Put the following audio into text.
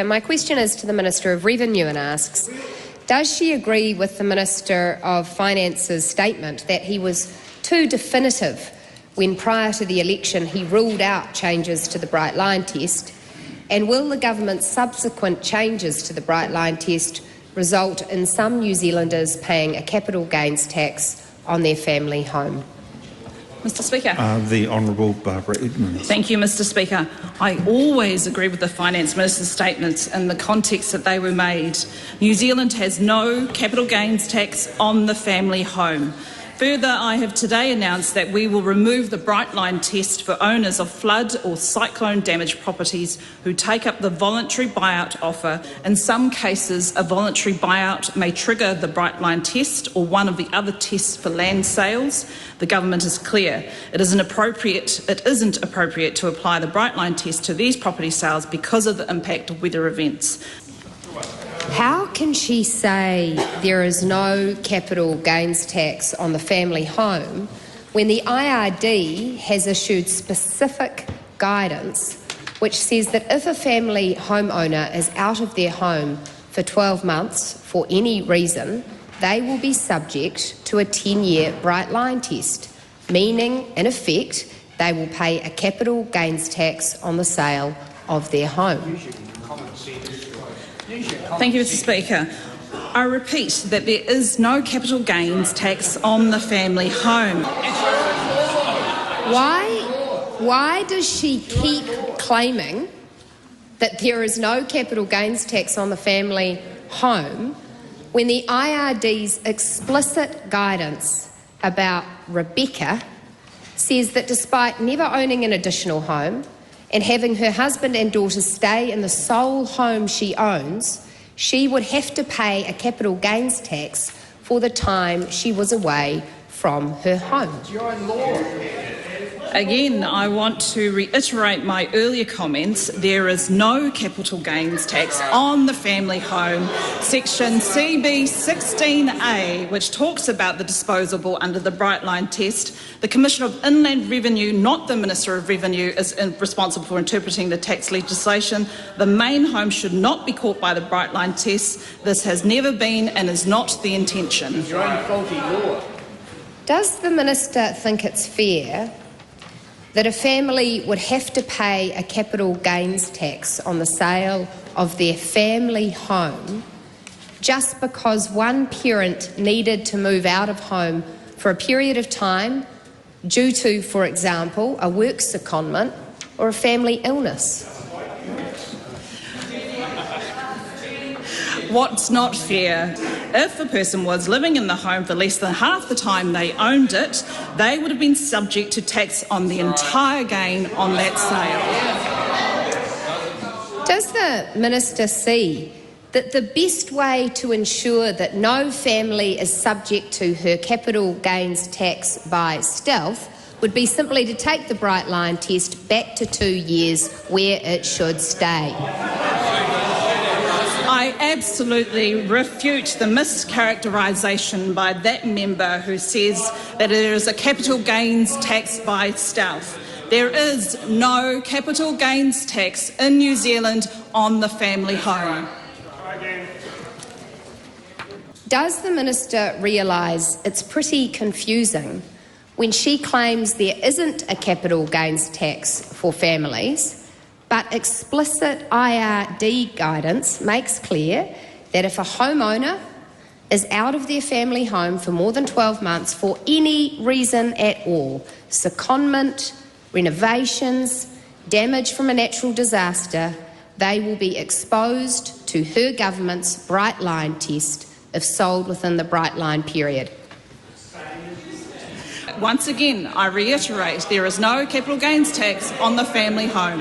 My question is to the Minister of Revenue and asks, does she agree with the Minister of Finance's statement that he was too definitive when prior to the election he ruled out changes to the Bright Line test, and will the government's subsequent changes to the Bright Line test result in some New Zealanders paying a capital gains tax on their family home? Mr Speaker. The Honourable Barbara Edmonds. Thank you, Mr Speaker. I always agree with the Finance Minister's statements in the context that they were made. New Zealand has no capital gains tax on the family home. Further, I have today announced that we will remove the Bright Line test for owners of flood or cyclone damaged properties who take up the voluntary buyout offer. In some cases, a voluntary buyout may trigger the Bright Line test or one of the other tests for land sales. The government is clear. It isn't appropriate to apply the Bright Line test to these property sales because of the impact of weather events. How can she say there is no capital gains tax on the family home when the IRD has issued specific guidance which says that if a family homeowner is out of their home for 12 months for any reason, they will be subject to a 10-year Bright Line test, meaning, in effect, they will pay a capital gains tax on the sale of their home? Thank you, Mr Speaker. I repeat that there is no capital gains tax on the family home. Why does she keep claiming that there is no capital gains tax on the family home when the IRD's explicit guidance about Rebecca says that despite never owning an additional home and having her husband and daughter stay in the sole home she owns, she would have to pay a capital gains tax for the time she was away from her home? Again, I want to reiterate my earlier comments. There is no capital gains tax on the family home. Section CB 16A, which talks about the disposable under the Bright Line test, the Commissioner of Inland Revenue, not the Minister of Revenue, is responsible for interpreting the tax legislation. The main home should not be caught by the Bright Line test. This has never been and is not the intention. Does the Minister think it's fair that a family would have to pay a capital gains tax on the sale of their family home just because one parent needed to move out of home for a period of time due to, for example, a work secondment or a family illness? What's not fair? If a person was living in the home for less than half the time they owned it, they would have been subject to tax on the entire gain on that sale. Does the Minister see that the best way to ensure that no family is subject to her capital gains tax by stealth would be simply to take the Bright Line test back to 2 years where it should stay? I absolutely refute the mischaracterisation by that member who says that there is a capital gains tax by stealth. There is no capital gains tax in New Zealand on the family home. Does the Minister realise it's pretty confusing when she claims there isn't a capital gains tax for families, but explicit IRD guidance makes clear that if a homeowner is out of their family home for more than 12 months for any reason at all, secondment, renovations, damage from a natural disaster, they will be exposed to her government's Bright Line test if sold within the Bright Line period. Once again, I reiterate, there is no capital gains tax on the family home.